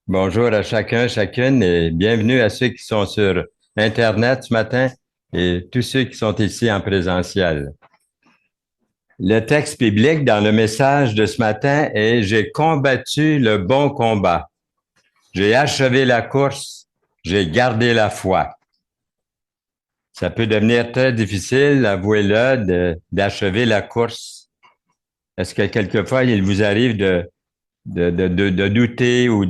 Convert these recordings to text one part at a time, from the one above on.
Bonjour à chacun, chacune et bienvenue à ceux qui sont sur Internet ce matin et tous ceux qui sont ici en présentiel. Le texte biblique dans le message de ce matin est J'ai combattu le bon combat. J'ai achevé la course. J'ai gardé la foi. Ça peut devenir très difficile, avouez-le, d'achever la course. Est-ce que quelquefois il vous arrive de douter ou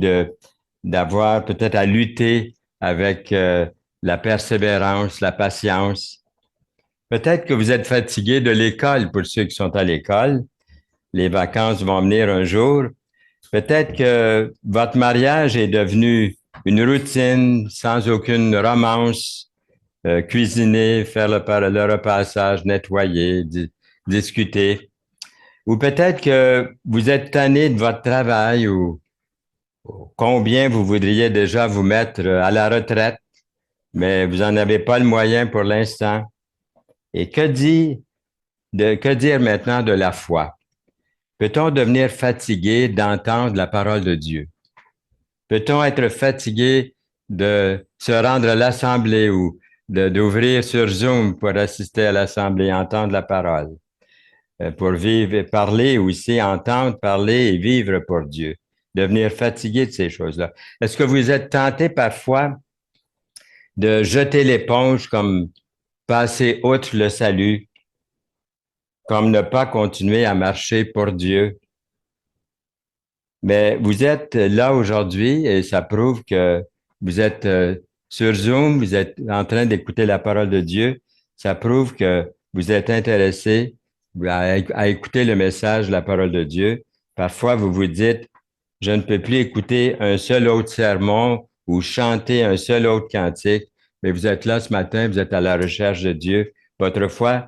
d'avoir peut-être à lutter avec la persévérance, la patience. Peut-être que vous êtes fatigué de l'école pour ceux qui sont à l'école. Les vacances vont venir un jour. Peut-être que votre mariage est devenu une routine sans aucune romance, cuisiner, faire le repassage, nettoyer, discuter. Ou peut-être que vous êtes tanné de votre travail ou combien vous voudriez déjà vous mettre à la retraite, mais vous n'en avez pas le moyen pour l'instant. Et que dire maintenant de la foi? Peut-on devenir fatigué d'entendre la parole de Dieu? Peut-on être fatigué de se rendre à l'assemblée ou d'ouvrir sur Zoom pour assister à l'assemblée et entendre la parole? Pour vivre et parler aussi, entendre, parler et vivre pour Dieu. Devenir fatigué de ces choses-là. Est-ce que vous êtes tenté parfois de jeter l'éponge comme passer outre le salut, comme ne pas continuer à marcher pour Dieu? Mais vous êtes là aujourd'hui et ça prouve que vous êtes sur Zoom, vous êtes en train d'écouter la parole de Dieu. Ça prouve que vous êtes intéressé à écouter le message de la parole de Dieu. Parfois, vous vous dites, je ne peux plus écouter un seul autre sermon ou chanter un seul autre cantique, mais vous êtes là ce matin, vous êtes à la recherche de Dieu. Votre foi,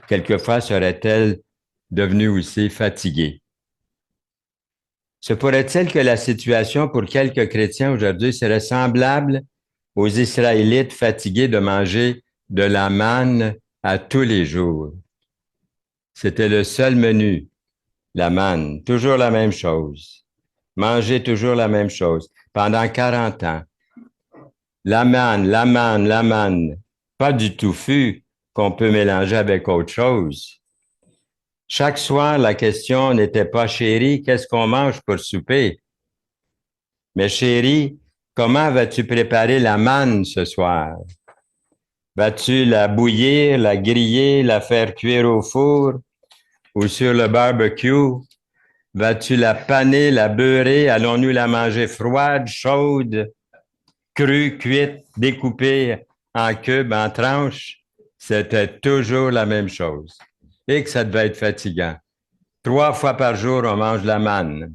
quelquefois, serait-elle devenue aussi fatiguée? Se pourrait-il que la situation pour quelques chrétiens aujourd'hui serait semblable aux Israélites fatigués de manger de la manne à tous les jours? C'était le seul menu, la manne, toujours la même chose. Manger toujours la même chose pendant 40 ans. La manne, la manne, la manne. Pas du touffu qu'on peut mélanger avec autre chose. Chaque soir, la question n'était pas chérie, qu'est-ce qu'on mange pour souper? Mais chérie, comment vas-tu préparer la manne ce soir? Vas-tu la bouillir, la griller, la faire cuire au four ou sur le barbecue? Vas-tu la paner, la beurrer? Allons-nous la manger froide, chaude, crue, cuite, découpée en cubes, en tranches? C'était toujours la même chose. Et que ça devait être fatigant. 3 fois par jour, on mange la manne.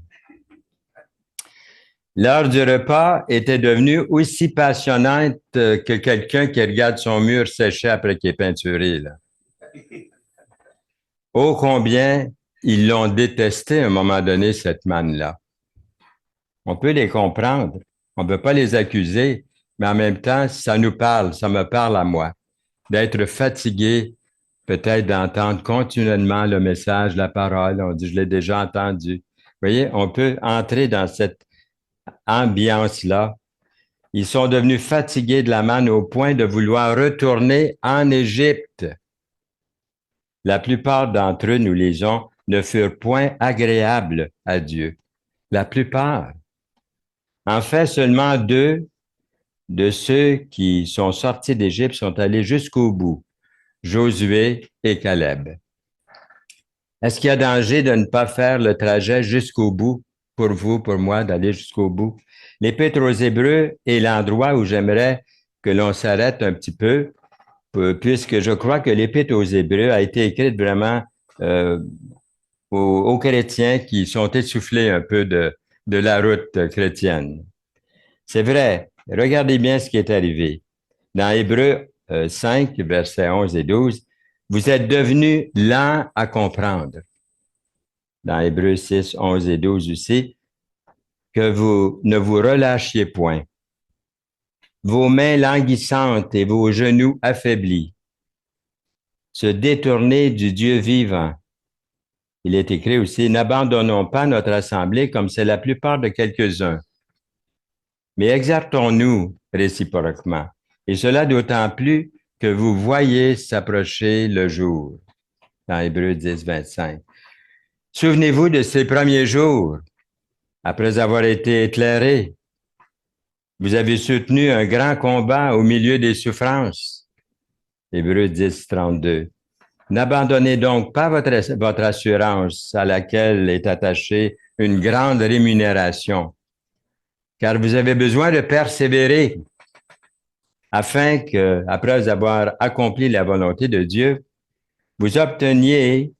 L'heure du repas était devenue aussi passionnante que quelqu'un qui regarde son mur sécher après qu'il est peinturé, là. Ô combien ils l'ont détesté à un moment donné, cette manne-là. On peut les comprendre, on ne peut pas les accuser, mais en même temps, ça nous parle, ça me parle à moi, d'être fatigué, peut-être d'entendre continuellement le message, la parole. On dit, je l'ai déjà entendu. Vous voyez, on peut entrer dans cette ambiance-là. Ils sont devenus fatigués de la manne au point de vouloir retourner en Égypte. La plupart d'entre eux, nous lisons, ne furent point agréables à Dieu. La plupart. En fait, seulement 2 de ceux qui sont sortis d'Égypte sont allés jusqu'au bout, Josué et Caleb. Est-ce qu'il y a danger de ne pas faire le trajet jusqu'au bout pour vous, pour moi, d'aller jusqu'au bout? L'Épître aux Hébreux est l'endroit où j'aimerais que l'on s'arrête un petit peu, puisque je crois que l'Épître aux Hébreux a été écrite vraiment euh, aux chrétiens qui sont essoufflés un peu de la route chrétienne. C'est vrai, regardez bien ce qui est arrivé. Dans Hébreux 5, versets 11 et 12, vous êtes devenus lents à comprendre. Dans Hébreux 6, 11 et 12 aussi, que vous ne vous relâchiez point. Vos mains languissantes et vos genoux affaiblis. Se détourner du Dieu vivant. Il est écrit aussi, n'abandonnons pas notre assemblée comme c'est la plupart de quelques-uns. Mais exertons-nous réciproquement, et cela d'autant plus que vous voyez s'approcher le jour. Dans Hébreux 10, 25. Souvenez-vous de ces premiers jours, après avoir été éclairés. Vous avez soutenu un grand combat au milieu des souffrances. Hébreux 10, 32. N'abandonnez donc pas votre assurance à laquelle est attachée une grande rémunération, car vous avez besoin de persévérer afin que, après avoir accompli la volonté de Dieu, vous obteniez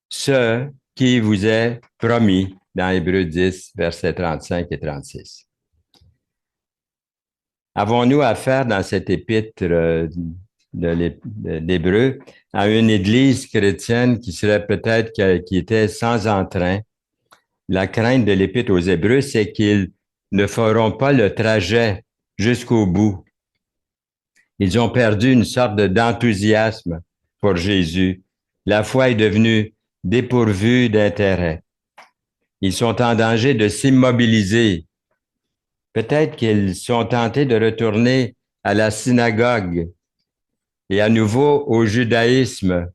ce qui vous est promis dans Hébreux 10, versets 35 et 36. Avons-nous affaire dans cette épître d'Hébreux à une église chrétienne qui serait peut-être qui était sans entrain? La crainte de l'épître aux Hébreux, c'est qu'ils ne feront pas le trajet jusqu'au bout. Ils ont perdu une sorte d'enthousiasme pour Jésus. La foi est devenue dépourvue d'intérêt. Ils sont en danger de s'immobiliser. Peut-être qu'ils sont tentés de retourner à la synagogue et à nouveau au judaïsme.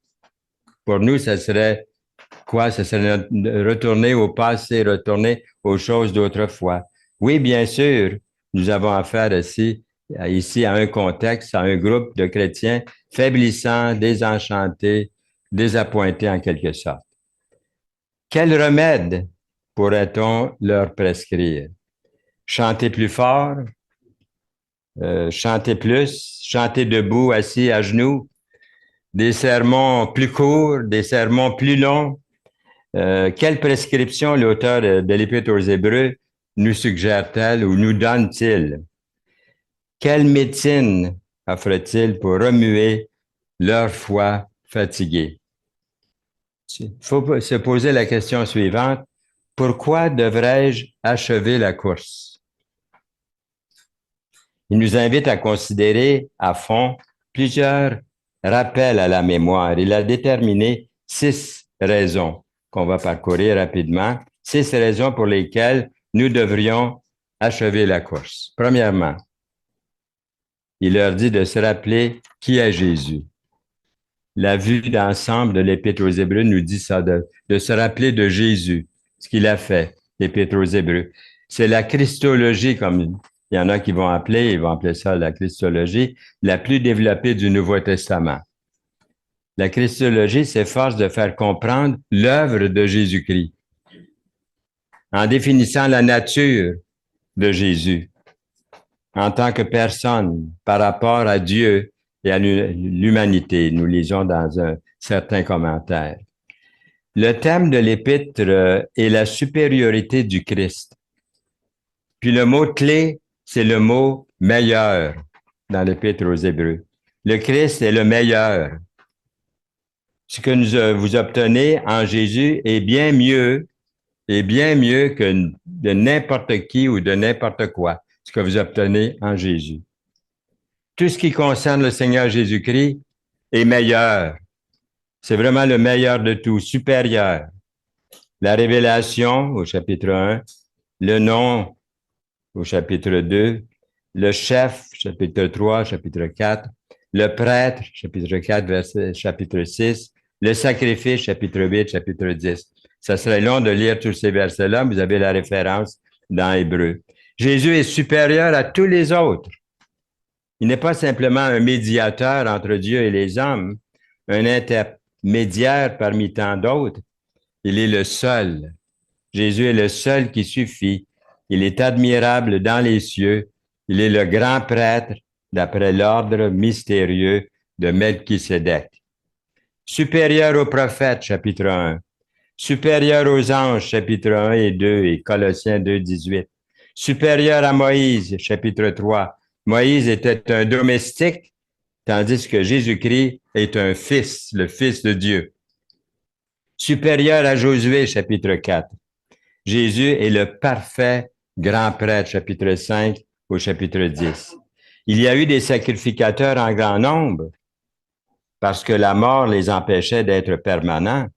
Pour nous, ce serait quoi? Ce serait retourner au passé, retourner aux choses d'autrefois. Oui, bien sûr, nous avons affaire ici à un contexte, à un groupe de chrétiens faiblissants, désenchantés, désappointés en quelque sorte. Quel remède pourrait-on leur prescrire? Chanter plus fort, chanter plus, chanter debout, assis à genoux, des sermons plus courts, des sermons plus longs. Quelle prescription l'auteur de l'Épître aux Hébreux nous suggère-t-elle ou nous donne-t-il? Quelle médecine offre-t-il pour remuer leur foi fatiguée? Il faut se poser la question suivante. Pourquoi devrais-je achever la course? Il nous invite à considérer à fond plusieurs rappels à la mémoire. Il a déterminé 6 raisons qu'on va parcourir rapidement, 6 raisons pour lesquelles nous devrions achever la course. Premièrement, il leur dit de se rappeler qui est Jésus. La vue d'ensemble de l'Épître aux Hébreux nous dit ça, de se rappeler de Jésus, ce qu'il a fait, l'Épître aux Hébreux. C'est la Christologie, comme il y en a qui vont appeler, ils vont appeler ça la Christologie, la plus développée du Nouveau Testament. La Christologie s'efforce de faire comprendre l'œuvre de Jésus-Christ en définissant la nature de Jésus en tant que personne par rapport à Dieu et à l'humanité. Nous lisons dans un certain commentaire. Le thème de l'épître est la supériorité du Christ. Puis le mot clé, c'est le mot meilleur dans l'épître aux Hébreux. Le Christ est le meilleur. Ce que vous obtenez en Jésus est bien mieux que de n'importe qui ou de n'importe quoi, ce que vous obtenez en Jésus. Tout ce qui concerne le Seigneur Jésus-Christ est meilleur. C'est vraiment le meilleur de tout, supérieur. La révélation au chapitre 1, le nom au chapitre 2, le chef, chapitre 3, chapitre 4, le prêtre, chapitre 4, chapitre 6, le sacrifice, chapitre 8, chapitre 10. Ça serait long de lire tous ces versets-là, vous avez la référence dans Hébreux. Jésus est supérieur à tous les autres. Il n'est pas simplement un médiateur entre Dieu et les hommes, un intermédiaire parmi tant d'autres. Il est le seul. Jésus est le seul qui suffit. Il est admirable dans les cieux. Il est le grand prêtre d'après l'ordre mystérieux de Melchisédek. Supérieur aux prophètes, chapitre 1. Supérieur aux anges, chapitre 1 et 2 et Colossiens 2, 18. Supérieur à Moïse, chapitre 3. Moïse était un domestique, tandis que Jésus-Christ est un fils, le fils de Dieu. Supérieur à Josué, chapitre 4. Jésus est le parfait grand prêtre, chapitre 5 au chapitre 10. Il y a eu des sacrificateurs en grand nombre parce que la mort les empêchait d'être permanents.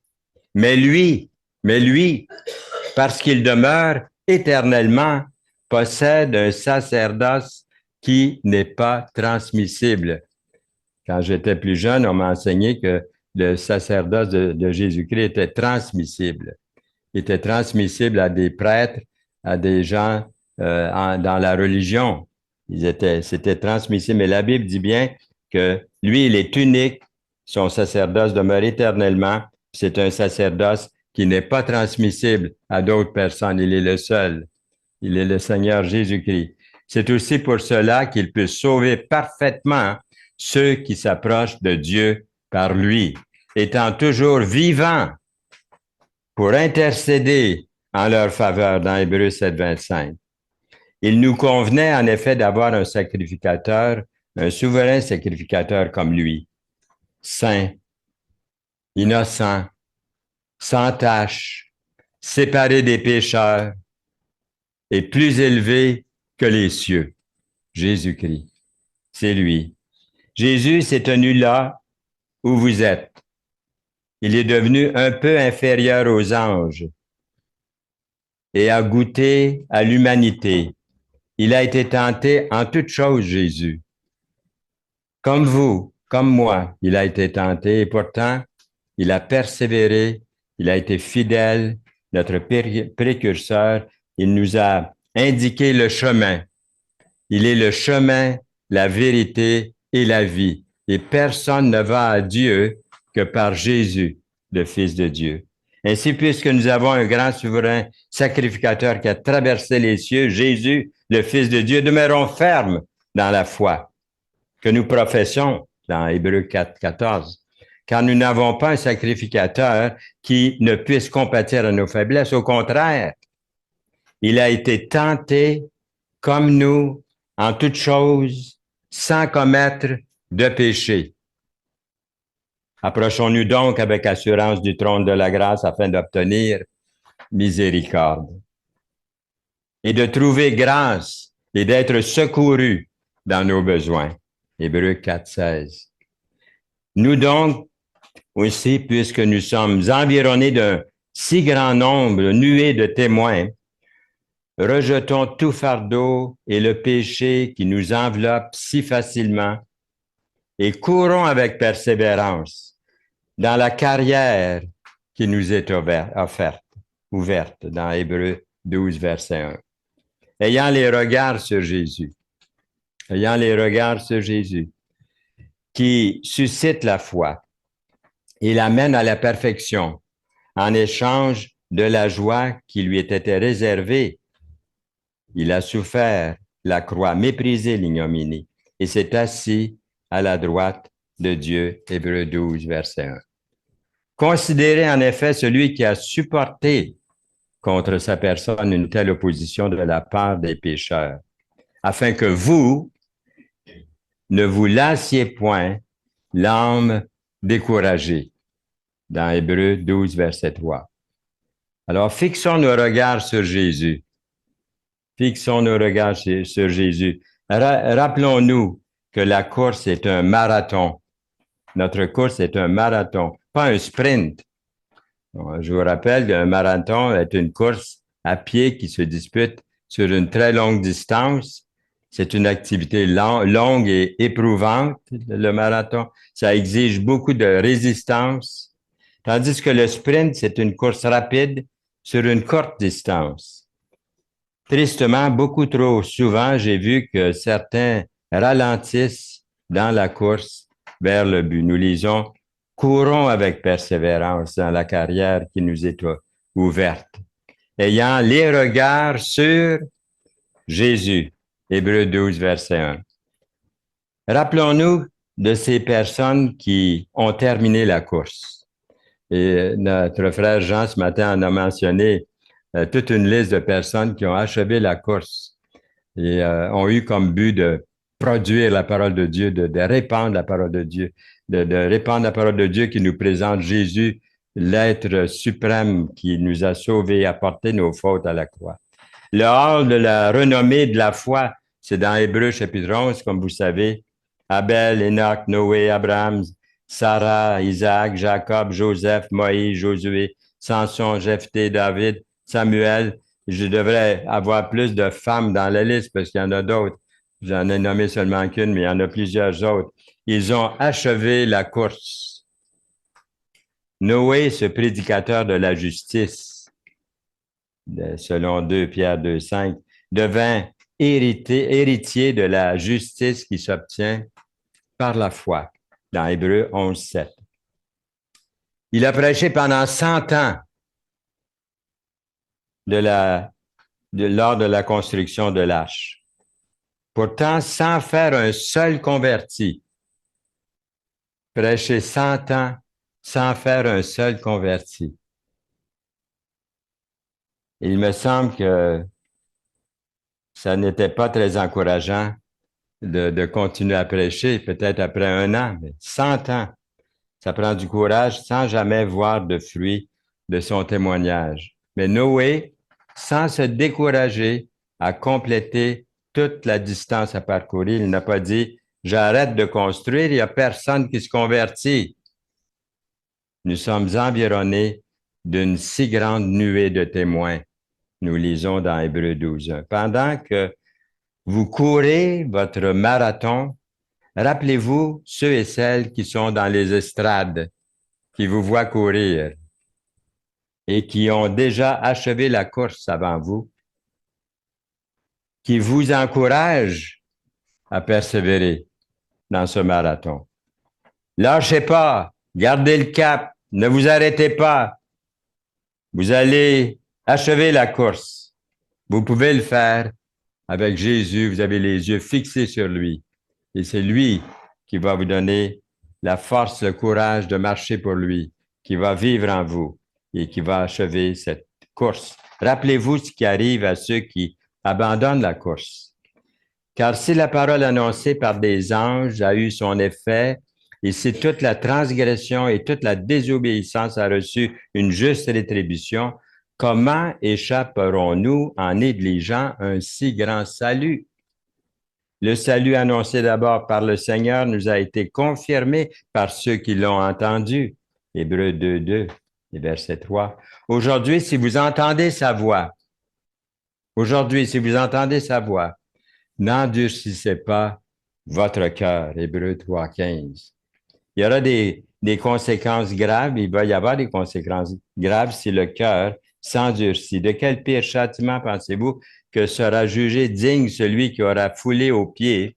Mais lui, parce qu'il demeure éternellement, possède un sacerdoce qui n'est pas transmissible. Quand j'étais plus jeune, on m'a enseigné que le sacerdoce de Jésus-Christ était transmissible. Il était transmissible à des prêtres, à des gens dans la religion. C'était transmissible. Mais la Bible dit bien que lui, il est unique. Son sacerdoce demeure éternellement. C'est un sacerdoce qui n'est pas transmissible à d'autres personnes. Il est le seul. Il est le Seigneur Jésus-Christ. C'est aussi pour cela qu'il peut sauver parfaitement ceux qui s'approchent de Dieu par lui, étant toujours vivant pour intercéder en leur faveur dans Hébreux 7, 25. Il nous convenait en effet d'avoir un sacrificateur, un souverain sacrificateur comme lui, saint, innocent, sans tache, séparé des pécheurs et plus élevé que les cieux. Jésus-Christ, c'est lui. Jésus s'est tenu là où vous êtes. Il est devenu un peu inférieur aux anges et a goûté à l'humanité. Il a été tenté en toutes choses, Jésus. Comme vous, comme moi, il a été tenté et pourtant, il a persévéré, il a été fidèle, notre précurseur. Il nous a indiqué le chemin. Il est le chemin, la vérité et la vie. Et personne ne va à Dieu que par Jésus, le Fils de Dieu. Ainsi, puisque nous avons un grand souverain sacrificateur qui a traversé les cieux, Jésus, le Fils de Dieu, demeurons fermes dans la foi que nous professons dans Hébreux 4, 14. Car nous n'avons pas un sacrificateur qui ne puisse compatir à nos faiblesses. Au contraire, il a été tenté comme nous en toutes choses, sans commettre de péché. Approchons-nous donc avec assurance du trône de la grâce afin d'obtenir miséricorde et de trouver grâce et d'être secourus dans nos besoins. Hébreux 4, 16. Nous donc aussi, puisque nous sommes environnés d'un si grand nombre, nuée de témoins, rejetons tout fardeau et le péché qui nous enveloppe si facilement et courons avec persévérance dans la carrière qui nous est ouverte dans Hébreux 12, verset 1. Ayant les regards sur Jésus, qui suscite la foi et l'amène à la perfection en échange de la joie qui lui était réservée. Il a souffert la croix, méprisé l'ignominie et s'est assis à la droite de Dieu. Hébreux 12, verset 1. Considérez en effet celui qui a supporté contre sa personne une telle opposition de la part des pécheurs, afin que vous ne vous lassiez point l'âme découragée. Dans Hébreux 12, verset 3. Alors, fixons nos regards sur Jésus. Fixons nos regards sur Jésus. Rappelons-nous que la course est un marathon. Notre course est un marathon, pas un sprint. Je vous rappelle qu'un marathon est une course à pied qui se dispute sur une très longue distance. C'est une activité longue et éprouvante, le marathon. Ça exige beaucoup de résistance. Tandis que le sprint, c'est une course rapide sur une courte distance. Tristement, beaucoup trop souvent, j'ai vu que certains ralentissent dans la course vers le but. Nous lisons « Courons avec persévérance dans la carrière qui nous est ouverte, ayant les regards sur Jésus. » Hébreux 12, verset 1. Rappelons-nous de ces personnes qui ont terminé la course. Et notre frère Jean, ce matin, en a mentionné toute une liste de personnes qui ont achevé la course et ont eu comme but de produire la parole de Dieu, de répandre la parole de Dieu, de répandre la parole de Dieu qui nous présente Jésus, l'être suprême qui nous a sauvés, a porté nos fautes à la croix. Le hall de la renommée de la foi, c'est dans Hébreux chapitre 11, comme vous savez. Abel, Enoch, Noé, Abraham, Sarah, Isaac, Jacob, Joseph, Moïse, Josué, Samson, Jephthé, David, Samuel, Je devrais avoir plus de femmes dans la liste parce qu'il y en a d'autres. J'en ai nommé seulement qu'une, mais il y en a plusieurs autres. Ils ont achevé la course. Noé, ce prédicateur de la justice, selon 2 Pierre 2,5, devint héritier de la justice qui s'obtient par la foi, dans Hébreux 11,7. Il a prêché pendant 100 ans lors de la construction de l'arche. Pourtant, sans faire un seul converti. Prêcher 100 ans sans faire un seul converti. Il me semble que ça n'était pas très encourageant de continuer à prêcher, peut-être après 1 an, mais 100 ans. Ça prend du courage sans jamais voir de fruits de son témoignage. Mais Noé, sans se décourager, a complété toute la distance à parcourir. Il n'a pas dit « j'arrête de construire, il n'y a personne qui se convertit ». Nous sommes environnés d'une si grande nuée de témoins. Nous lisons dans Hébreux 12. Pendant que vous courez votre marathon, rappelez-vous ceux et celles qui sont dans les estrades, qui vous voient courir et qui ont déjà achevé la course avant vous, qui vous encouragent à persévérer dans ce marathon. Lâchez pas, gardez le cap, ne vous arrêtez pas. Vous allez achever la course. Vous pouvez le faire avec Jésus, vous avez les yeux fixés sur lui. Et c'est lui qui va vous donner la force, le courage de marcher pour lui, qui va vivre en vous et qui va achever cette course. Rappelez-vous ce qui arrive à ceux qui abandonnent la course. Car si la parole annoncée par des anges a eu son effet, et si toute la transgression et toute la désobéissance a reçu une juste rétribution, comment échapperons-nous en négligeant un si grand salut? Le salut annoncé d'abord par le Seigneur nous a été confirmé par ceux qui l'ont entendu. Hébreux 2:2 et verset 3. Aujourd'hui, si vous entendez sa voix, n'endurcissez pas votre cœur. Hébreux 3:15. Il y aura des conséquences graves, il va y avoir des conséquences graves si le cœur s'endurcit. De quel pire châtiment pensez-vous que sera jugé digne celui qui aura foulé aux pieds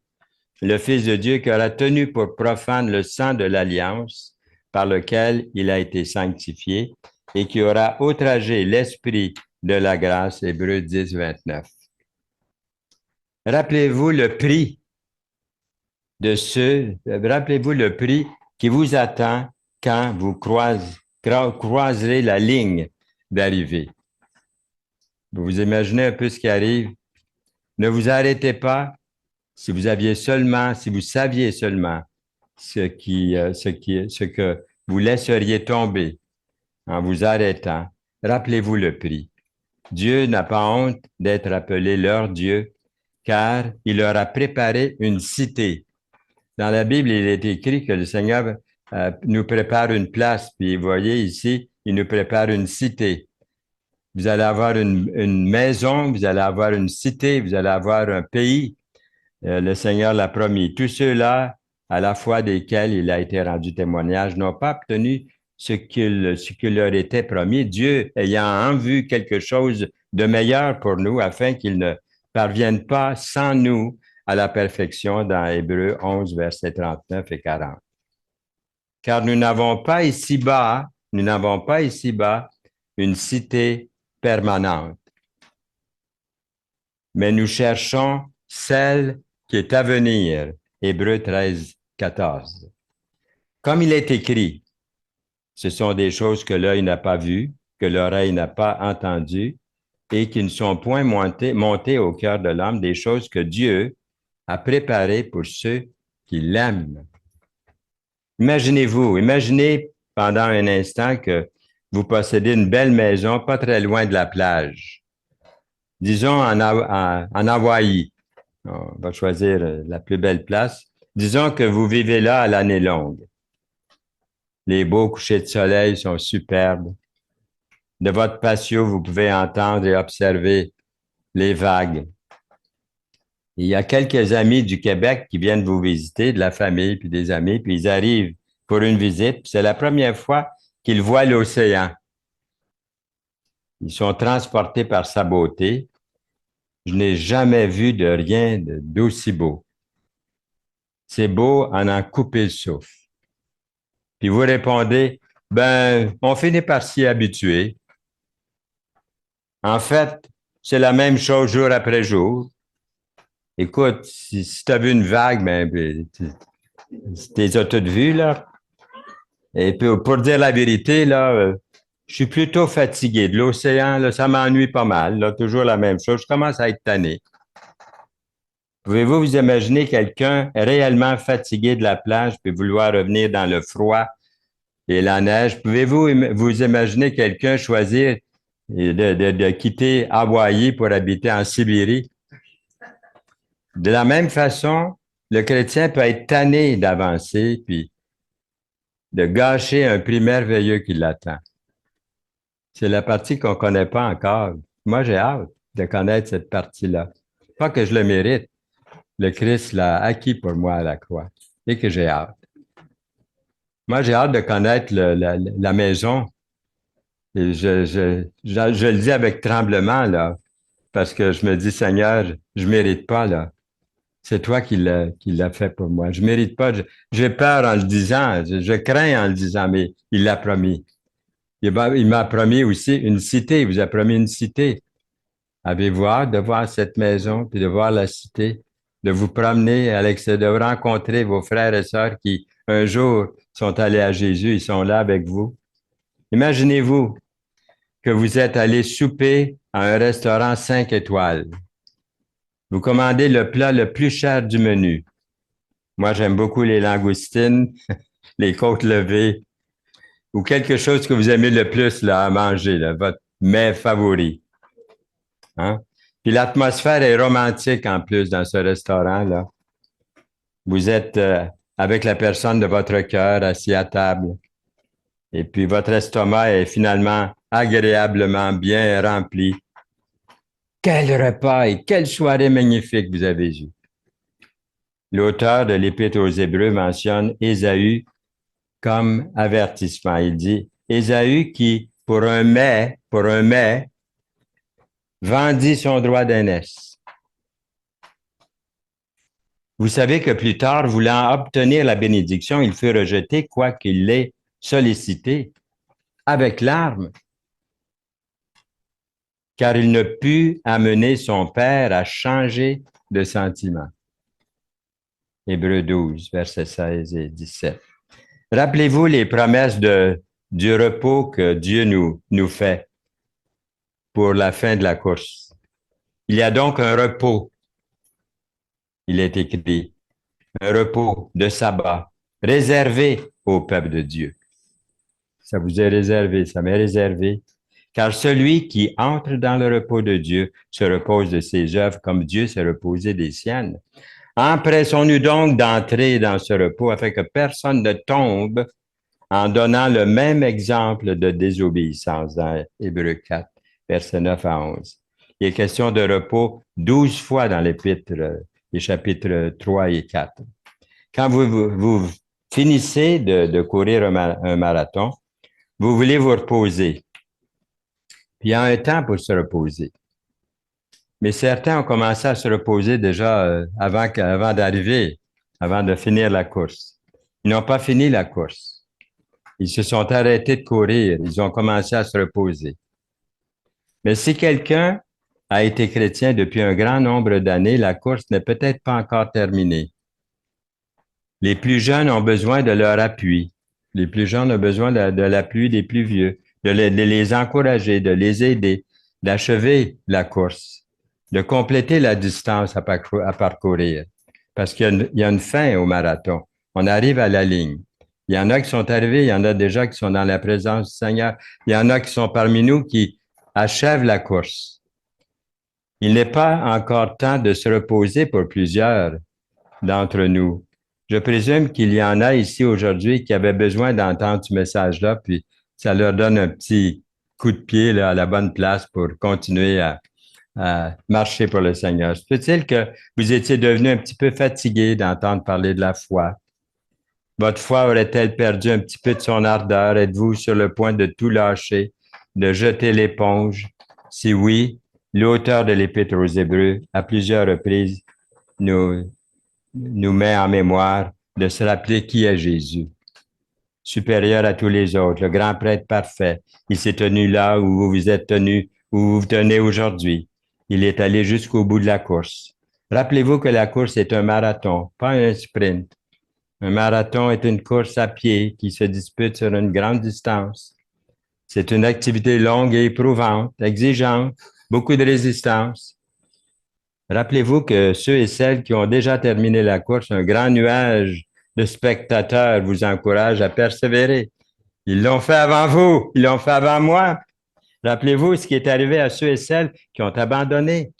le Fils de Dieu, qui aura tenu pour profane le sang de l'alliance par lequel il a été sanctifié et qui aura outragé l'esprit de la grâce, Hébreux 10:29. Rappelez-vous le prix qui vous attend quand vous croiserez la ligne d'arrivée. Vous imaginez un peu ce qui arrive. Ne vous arrêtez pas si vous saviez seulement ce que vous laisseriez tomber en vous arrêtant. Rappelez-vous le prix. Dieu n'a pas honte d'être appelé leur Dieu, car il leur a préparé une cité. Dans la Bible, il est écrit que le Seigneur nous prépare une place. Puis vous voyez ici, il nous prépare une cité. Vous allez avoir une maison, vous allez avoir une cité, vous allez avoir un pays. Le Seigneur l'a promis. Tous ceux-là, à la foi desquels il a été rendu témoignage, n'ont pas obtenu ce qu'il leur était promis, Dieu ayant en vue quelque chose de meilleur pour nous, afin qu'ils ne parviennent pas sans nous à la perfection dans Hébreux 11, versets 39 et 40. Car nous n'avons pas ici-bas une cité permanente, mais nous cherchons celle qui est à venir. Hébreux 13, 14. Comme il est écrit, ce sont des choses que l'œil n'a pas vues, que l'oreille n'a pas entendues et qui ne sont point montées au cœur de l'homme, des choses que Dieu a préparées pour ceux qui l'aiment. Imaginez pendant un instant que vous possédez une belle maison pas très loin de la plage. Disons en Hawaï. On va choisir la plus belle place. Disons que vous vivez là à l'année longue. Les beaux couchers de soleil sont superbes. de votre patio, vous pouvez entendre et observer les vagues. Il y a quelques amis du Québec qui viennent vous visiter, de la famille, puis des amis, puis ils arrivent pour une visite. C'est la première fois qu'ils voient l'océan. Ils sont transportés par sa beauté. Je n'ai jamais vu de rien d'aussi beau. C'est beau à en couper le souffle. Puis vous répondez, ben, on finit par s'y habituer. En fait, c'est la même chose jour après jour. Écoute, si tu as vu une vague, ben, tu les as toutes vues, là. Et puis, pour dire la vérité, là, je suis plutôt fatigué de l'océan, là, ça m'ennuie pas mal, là, toujours la même chose. Je commence à être tanné. Pouvez-vous vous imaginer quelqu'un réellement fatigué de la plage puis vouloir revenir dans le froid et la neige? Pouvez-vous vous imaginer quelqu'un choisir de quitter Hawaï pour habiter en Sibérie? De la même façon, le chrétien peut être tanné d'avancer puis de gâcher un prix merveilleux qui l'attend. C'est la partie qu'on ne connaît pas encore. Moi, j'ai hâte de connaître cette partie-là. Pas que je le mérite. Le Christ l'a acquis pour moi à la croix et que j'ai hâte. Moi, j'ai hâte de connaître la maison. Et je le dis avec tremblement, là, parce que je me dis, Seigneur, je ne mérite pas, là. C'est toi qui l'as fait pour moi. Je ne mérite pas. J'ai peur en le disant. Je crains en le disant, mais il l'a promis. Il m'a promis aussi une cité. Il vous a promis une cité. Avez-vous hâte de voir cette maison, puis de voir la cité, de vous promener à l'extérieur, de rencontrer vos frères et sœurs qui, un jour, sont allés à Jésus, ils sont là avec vous. Imaginez-vous que vous êtes allé souper à un restaurant 5 étoiles. Vous commandez le plat le plus cher du menu. Moi, j'aime beaucoup les langoustines, les côtes levées, ou quelque chose que vous aimez le plus là, à manger, là, votre mets favori. Hein? Puis l'atmosphère est romantique en plus dans ce restaurant-là. Vous êtes avec la personne de votre cœur assis à table. Et puis votre estomac est finalement agréablement bien rempli. Quel repas et quelle soirée magnifique vous avez eue. L'auteur de l'Épître aux Hébreux mentionne Ésaü comme avertissement. Il dit, Ésaü qui, pour un mets, vendit son droit d'aînesse. Vous savez que plus tard, voulant obtenir la bénédiction, il fut rejeté, quoiqu'il l'ait sollicité, avec larmes, car il ne put amener son père à changer de sentiment. Hébreux 12, versets 16 et 17. Rappelez-vous les promesses du repos que Dieu nous fait pour la fin de la course. Il y a donc un repos, il est écrit, un repos de sabbat réservé au peuple de Dieu. Ça vous est réservé, ça m'est réservé, car celui qui entre dans le repos de Dieu se repose de ses œuvres comme Dieu s'est reposé des siennes. Empressons-nous donc d'entrer dans ce repos afin que personne ne tombe en donnant le même exemple de désobéissance dans Hébreux 4, versets 9 à 11. Il est question de repos 12 fois dans l'Épître, les chapitres 3 et 4. Quand vous finissez de courir un marathon, vous voulez vous reposer. Puis il y a un temps pour se reposer. Mais certains ont commencé à se reposer déjà avant d'arriver, avant de finir la course. Ils n'ont pas fini la course. Ils se sont arrêtés de courir. Ils ont commencé à se reposer. Mais si quelqu'un a été chrétien depuis un grand nombre d'années, la course n'est peut-être pas encore terminée. Les plus jeunes ont besoin de leur appui. Les plus jeunes ont besoin de l'appui des plus vieux, de les encourager, de les aider, d'achever la course, de compléter la distance à parcourir. Parce qu'il y a une fin au marathon. On arrive à la ligne. Il y en a qui sont arrivés, il y en a déjà qui sont dans la présence du Seigneur. Il y en a qui sont parmi nous qui achèvent la course. Il n'est pas encore temps de se reposer pour plusieurs d'entre nous. Je présume qu'il y en a ici aujourd'hui qui avaient besoin d'entendre ce message-là, puis ça leur donne un petit coup de pied là, à la bonne place pour continuer à marcher pour le Seigneur. Se peut-il que vous étiez devenu un petit peu fatigué d'entendre parler de la foi? Votre foi aurait-elle perdu un petit peu de son ardeur? Êtes-vous sur le point de tout lâcher, de jeter l'éponge? Si oui, l'auteur de l'Épître aux Hébreux, à plusieurs reprises, nous, nous met en mémoire de se rappeler qui est Jésus, supérieur à tous les autres, le grand prêtre parfait. Il s'est tenu là où vous vous êtes tenu, où vous vous tenez aujourd'hui. Il est allé jusqu'au bout de la course. Rappelez-vous que la course est un marathon, pas un sprint. Un marathon est une course à pied qui se dispute sur une grande distance. C'est une activité longue et éprouvante, exigeante, beaucoup de résistance. Rappelez-vous que ceux et celles qui ont déjà terminé la course, un grand nuage de spectateurs vous encourage à persévérer. Ils l'ont fait avant vous, ils l'ont fait avant moi. Rappelez-vous ce qui est arrivé à ceux et celles qui ont abandonné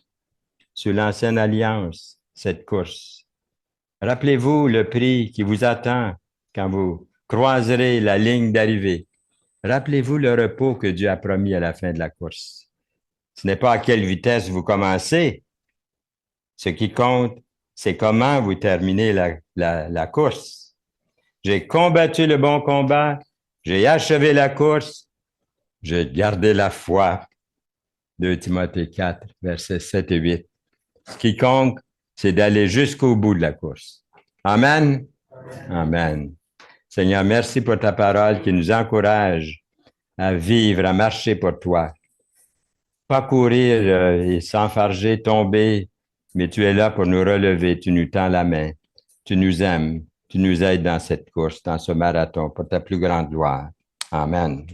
sous l'ancienne alliance cette course. Rappelez-vous le prix qui vous attend quand vous croiserez la ligne d'arrivée. Rappelez-vous le repos que Dieu a promis à la fin de la course. Ce n'est pas à quelle vitesse vous commencez. Ce qui compte, c'est comment vous terminez la course. J'ai combattu le bon combat, j'ai achevé la course, j'ai gardé la foi. 2 Timothée 4, versets 7 et 8. Ce qui compte, c'est d'aller jusqu'au bout de la course. Amen. Amen. Seigneur, merci pour ta parole qui nous encourage à vivre, à marcher pour toi. Pas courir et s'enfarger, tomber, mais tu es là pour nous relever, tu nous tends la main, tu nous aimes, tu nous aides dans cette course, dans ce marathon, pour ta plus grande gloire. Amen.